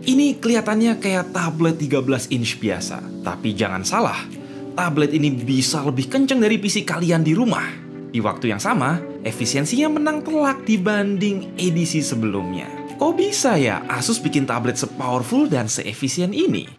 Ini kelihatannya kayak tablet 13 inch biasa, tapi jangan salah, tablet ini bisa lebih kenceng dari PC kalian di rumah. Di waktu yang sama, efisiensinya menang telak dibanding edisi sebelumnya. Kok bisa ya Asus bikin tablet se-powerful dan se-efisien ini?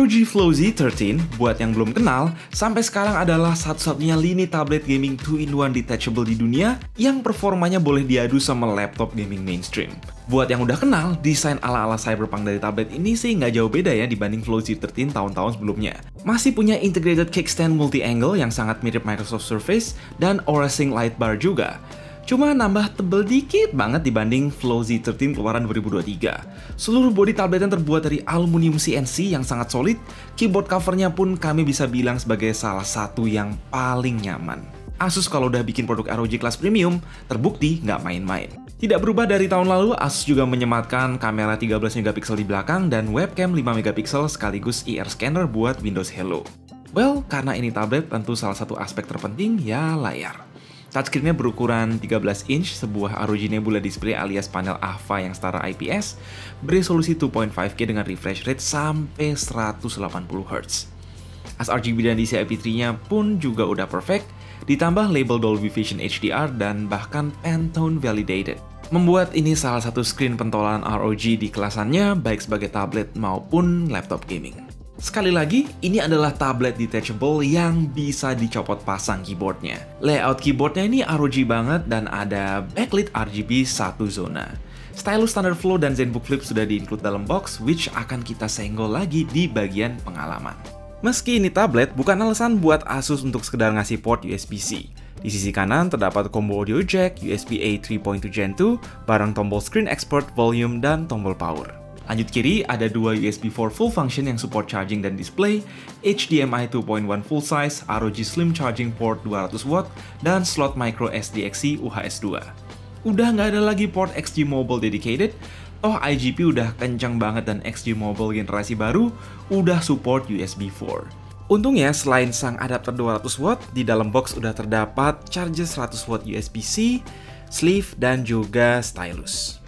ROG Flow Z13, buat yang belum kenal, sampai sekarang adalah satu-satunya lini tablet gaming 2-in-1 detachable di dunia yang performanya boleh diadu sama laptop gaming mainstream. Buat yang udah kenal, desain ala-ala cyberpunk dari tablet ini sih nggak jauh beda ya dibanding Flow Z13 tahun-tahun sebelumnya. Masih punya integrated kickstand multi-angle yang sangat mirip Microsoft Surface dan Aura Sync light bar juga. Cuma nambah tebel dikit banget dibanding Flow Z13 keluaran 2023. Seluruh bodi tabletnya terbuat dari aluminium CNC yang sangat solid, keyboard covernya pun kami bisa bilang sebagai salah satu yang paling nyaman. Asus kalau udah bikin produk ROG kelas premium, terbukti nggak main-main. Tidak berubah dari tahun lalu, Asus juga menyematkan kamera 13 MP di belakang dan webcam 5 MP sekaligus IR scanner buat Windows Hello. Well, karena ini tablet, tentu salah satu aspek terpenting ya layar. Touchscreen-nya berukuran 13 inch, sebuah ROG Nebula display alias panel AVA yang setara IPS, beresolusi 2.5K dengan refresh rate sampai 180Hz. sRGB dan DCI-P3-nya pun juga udah perfect, ditambah label Dolby Vision HDR dan bahkan Pantone validated. Membuat ini salah satu screen pentolan ROG di kelasannya, baik sebagai tablet maupun laptop gaming. Sekali lagi, ini adalah tablet detachable yang bisa dicopot pasang keyboardnya. Layout keyboardnya ini ROG banget dan ada backlit RGB satu zona. Stylus standard flow dan ZenBook Flip sudah di-include dalam box, which akan kita senggol lagi di bagian pengalaman. Meski ini tablet, bukan alasan buat Asus untuk sekedar ngasih port USB-C. Di sisi kanan terdapat combo audio jack, USB-A 3.2 Gen 2, bareng tombol screen export, volume, dan tombol power. Lanjut kiri, ada dua USB 4 full function yang support charging dan display, HDMI 2.1 full size, ROG Slim Charging Port 200W, dan slot micro SDXC UHS-2. Udah nggak ada lagi port XG Mobile dedicated, toh IGP udah kencang banget dan XG Mobile generasi baru udah support USB 4. Untungnya, selain sang adapter 200W, di dalam box udah terdapat charger 100W USB-C, sleeve, dan juga stylus.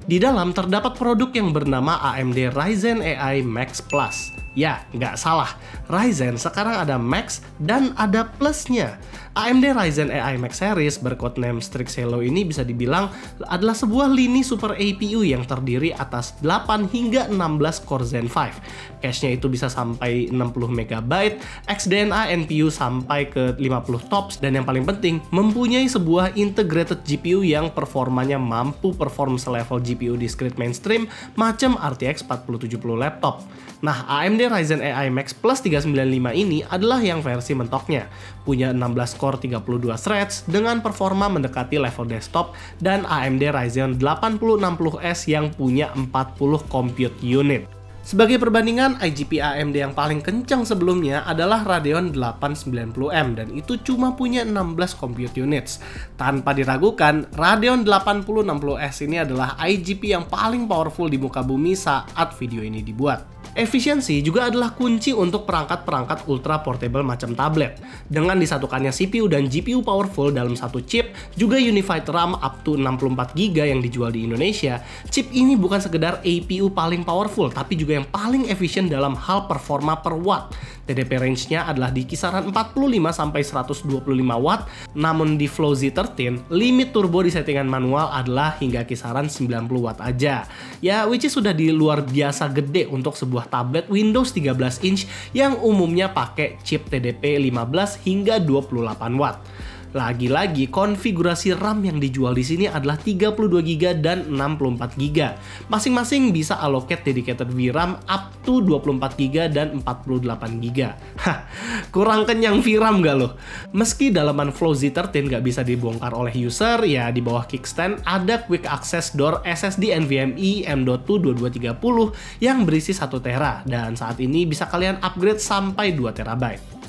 Di dalam terdapat produk yang bernama AMD Ryzen AI Max Plus. Ya, nggak salah. Ryzen sekarang ada Max dan ada Plusnya. AMD Ryzen AI Max Series bercodename Strix Hello ini bisa dibilang adalah sebuah lini super APU yang terdiri atas 8 hingga 16 core Zen 5. Cache-nya itu bisa sampai 60 MB, XDNA NPU sampai ke 50 TOPS, dan yang paling penting, mempunyai sebuah integrated GPU yang performanya mampu perform selevel GPU discrete mainstream macam RTX 4070 laptop. Nah, AMD Ryzen AI Max Plus 395 ini adalah yang versi mentoknya. Punya 16 core 32 threads dengan performa mendekati level desktop dan AMD Ryzen 8060S yang punya 40 compute unit. Sebagai perbandingan, IGP AMD yang paling kencang sebelumnya adalah Radeon 890M dan itu cuma punya 16 compute units. Tanpa diragukan, Radeon 8060S ini adalah IGP yang paling powerful di muka bumi saat video ini dibuat. Efisiensi juga adalah kunci untuk perangkat-perangkat ultra portable macam tablet. Dengan disatukannya CPU dan GPU powerful dalam satu chip, juga Unified RAM up to 64GB yang dijual di Indonesia, chip ini bukan sekedar APU paling powerful, tapi juga yang paling efisien dalam hal performa per watt. TDP range-nya adalah di kisaran 45-125 watt, namun di Flow Z13, limit turbo di settingan manual adalah hingga kisaran 90 watt aja. Ya, which is sudah di luar biasa gede untuk sebuah tablet Windows 13 inch yang umumnya pakai chip TDP 15 hingga 28 watt. Lagi-lagi, konfigurasi RAM yang dijual di sini adalah 32GB dan 64GB. Masing-masing bisa allocate dedicated VRAM up to 24GB dan 48GB. Hah, kurang kenyang VRAM gak loh? Meski dalaman Flow Z13 gak bisa dibongkar oleh user, ya di bawah kickstand ada Quick Access Door SSD NVMe M.2 2230 yang berisi 1TB dan saat ini bisa kalian upgrade sampai 2TB.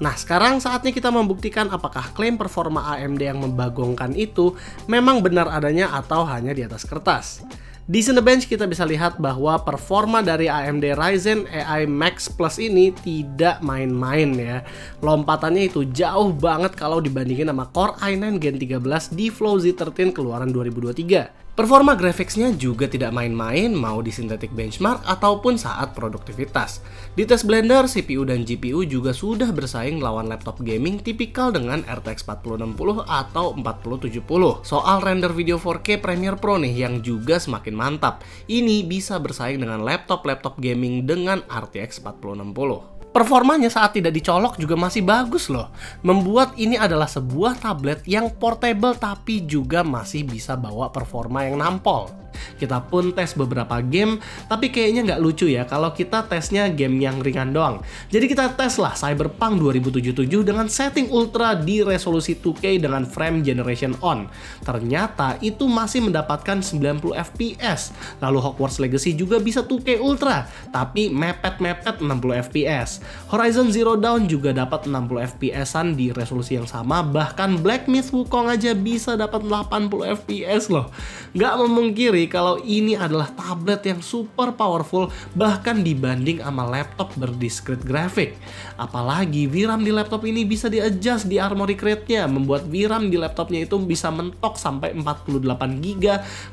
Nah, sekarang saatnya kita membuktikan apakah klaim performa AMD yang membagongkan itu memang benar adanya atau hanya di atas kertas. Di Cinebench kita bisa lihat bahwa performa dari AMD Ryzen AI Max Plus ini tidak main-main ya. Lompatannya itu jauh banget kalau dibandingin sama Core i9 Gen 13 di Flow Z13 keluaran 2023. Performa grafiksnya juga tidak main-main mau di synthetic benchmark ataupun saat produktivitas. Di tes Blender, CPU dan GPU juga sudah bersaing lawan laptop gaming tipikal dengan RTX 4060 atau 4070. Soal render video 4K Premiere Pro nih yang juga semakin mantap. Ini bisa bersaing dengan laptop-laptop gaming dengan RTX 4060. Performanya saat tidak dicolok juga masih bagus loh. Membuat ini adalah sebuah tablet yang portable tapi juga masih bisa bawa performa yang nampol. Kita pun tes beberapa game, tapi kayaknya nggak lucu ya kalau kita tesnya game yang ringan doang. Jadi kita tes lah Cyberpunk 2077 dengan setting ultra di resolusi 2K dengan frame generation on. Ternyata itu masih mendapatkan 90 FPS. Lalu Hogwarts Legacy juga bisa 2K ultra, tapi mepet-mepet 60 FPS. Horizon Zero Dawn juga dapat 60 FPS-an di resolusi yang sama, bahkan Black Myth Wukong aja bisa dapat 80 FPS loh. Nggak memungkiri kalau ini adalah tablet yang super powerful bahkan dibanding sama laptop berdiscrete graphic. Apalagi VRAM di laptop ini bisa di-adjust di Armoury Crate-nya, membuat VRAM di laptopnya itu bisa mentok sampai 48GB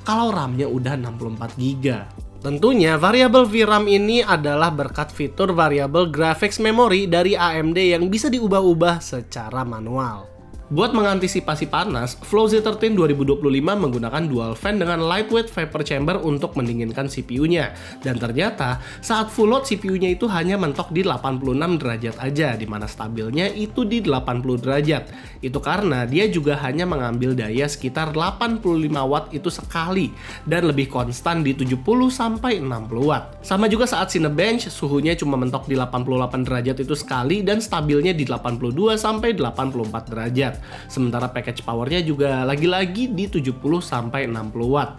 kalau RAM-nya udah 64GB. Tentunya variabel VRAM ini adalah berkat fitur variable graphics memory dari AMD yang bisa diubah-ubah secara manual. Buat mengantisipasi panas, Flow Z13 2025 menggunakan dual fan dengan lightweight vapor chamber untuk mendinginkan CPU-nya. Dan ternyata, saat full load CPU-nya itu hanya mentok di 86 derajat aja, dimana stabilnya itu di 80 derajat. Itu karena dia juga hanya mengambil daya sekitar 85 watt itu sekali, dan lebih konstan di 70-60 watt. Sama juga saat Cinebench, suhunya cuma mentok di 88 derajat itu sekali, dan stabilnya di 82-84 derajat. Sementara package powernya juga lagi-lagi di 70-60 watt.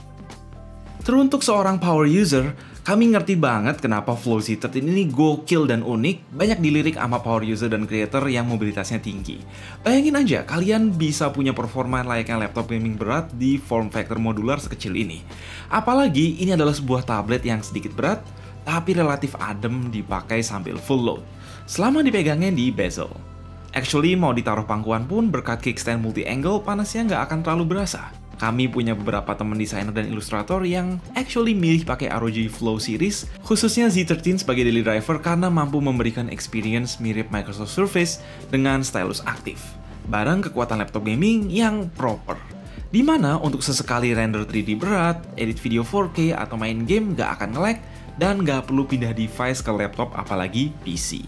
Teruntuk seorang power user, kami ngerti banget kenapa Flow Z13 ini gokil dan unik, banyak dilirik sama power user dan creator yang mobilitasnya tinggi. Bayangin aja, kalian bisa punya performa layaknya laptop gaming berat di form factor modular sekecil ini. Apalagi ini adalah sebuah tablet yang sedikit berat, tapi relatif adem dipakai sambil full load, selama dipegangnya di bezel. Actually, mau ditaruh pangkuan pun berkat kickstand multi-angle, panasnya nggak akan terlalu berasa. Kami punya beberapa teman desainer dan ilustrator yang actually milih pakai ROG Flow series, khususnya Z13 sebagai daily driver karena mampu memberikan experience mirip Microsoft Surface dengan stylus aktif, bareng kekuatan laptop gaming yang proper. Dimana untuk sesekali render 3D berat, edit video 4K, atau main game nggak akan nge-lag, dan nggak perlu pindah device ke laptop apalagi PC.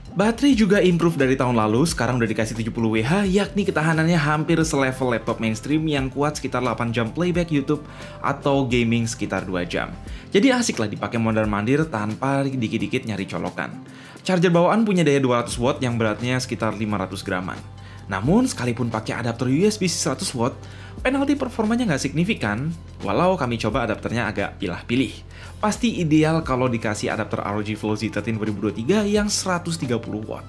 Baterai juga improve dari tahun lalu, sekarang udah dikasih 70Wh, yakni ketahanannya hampir selevel laptop mainstream yang kuat sekitar 8 jam playback YouTube atau gaming sekitar 2 jam. Jadi asik lah dipakai mondar-mandir tanpa dikit-dikit nyari colokan. Charger bawaan punya daya 200 watt yang beratnya sekitar 500 graman. Namun, sekalipun pakai adapter USB 100 watt, penalti performanya nggak signifikan, walau kami coba adapternya agak pilah-pilih. Pasti ideal kalau dikasih adapter ROG Flow Z13 2023 yang 130 watt.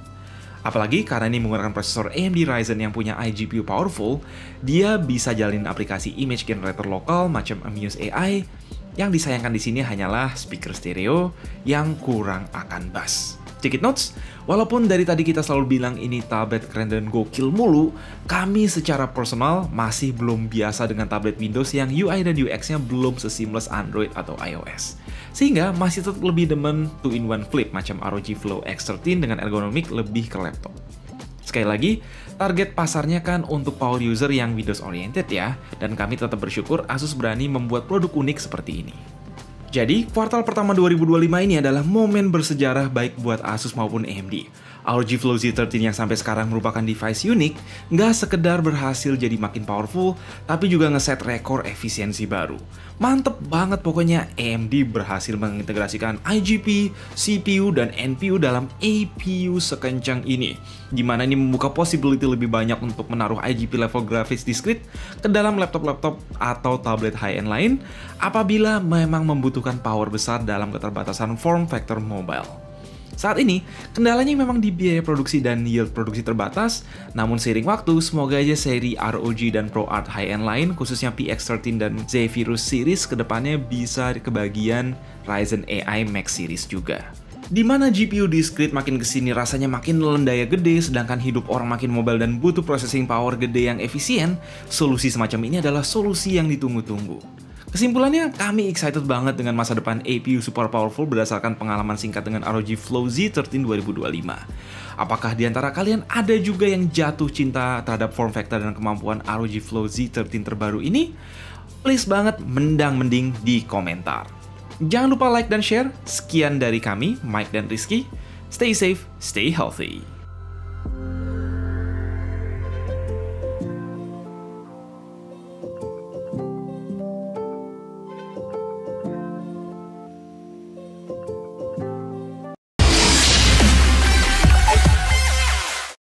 Apalagi karena ini menggunakan prosesor AMD Ryzen yang punya iGPU powerful, dia bisa jalin aplikasi image generator lokal macam Amuse AI. Yang disayangkan di sini hanyalah speaker stereo yang kurang akan bass. Sedikit notes, walaupun dari tadi kita selalu bilang ini tablet keren dan gokil mulu, kami secara personal masih belum biasa dengan tablet Windows yang UI dan UX-nya belum seseamless Android atau iOS. Sehingga masih tetap lebih demen 2-in-1 flip macam ROG Flow X13 dengan ergonomik lebih ke laptop. Sekali lagi, target pasarnya kan untuk power user yang Windows oriented ya, dan kami tetap bersyukur Asus berani membuat produk unik seperti ini. Jadi, kuartal pertama 2025 ini adalah momen bersejarah baik buat Asus maupun AMD. ROG Flow Z13 yang sampai sekarang merupakan device unik, nggak sekedar berhasil jadi makin powerful, tapi juga ngeset rekor efisiensi baru. Mantep banget pokoknya AMD berhasil mengintegrasikan IGP, CPU, dan NPU dalam APU sekencang ini. Dimana ini membuka possibility lebih banyak untuk menaruh IGP level graphics discrete ke dalam laptop-laptop atau tablet high-end lain, apabila memang membutuhkan power besar dalam keterbatasan form factor mobile. Saat ini, kendalanya memang di biaya produksi dan yield produksi terbatas, namun seiring waktu, semoga aja seri ROG dan ProArt high-end lain, khususnya PX13 dan Zephyrus series, kedepannya bisa kebagian Ryzen AI Max series juga. Di mana GPU discrete makin kesini rasanya makin nelen daya gede, sedangkan hidup orang makin mobile dan butuh processing power gede yang efisien, solusi semacam ini adalah solusi yang ditunggu-tunggu. Kesimpulannya, kami excited banget dengan masa depan APU super powerful berdasarkan pengalaman singkat dengan ROG Flow Z13 2025. Apakah di antara kalian ada juga yang jatuh cinta terhadap form factor dan kemampuan ROG Flow Z13 terbaru ini? Please banget mending di komentar. Jangan lupa like dan share. Sekian dari kami, Mike dan Rizky. Stay safe, stay healthy.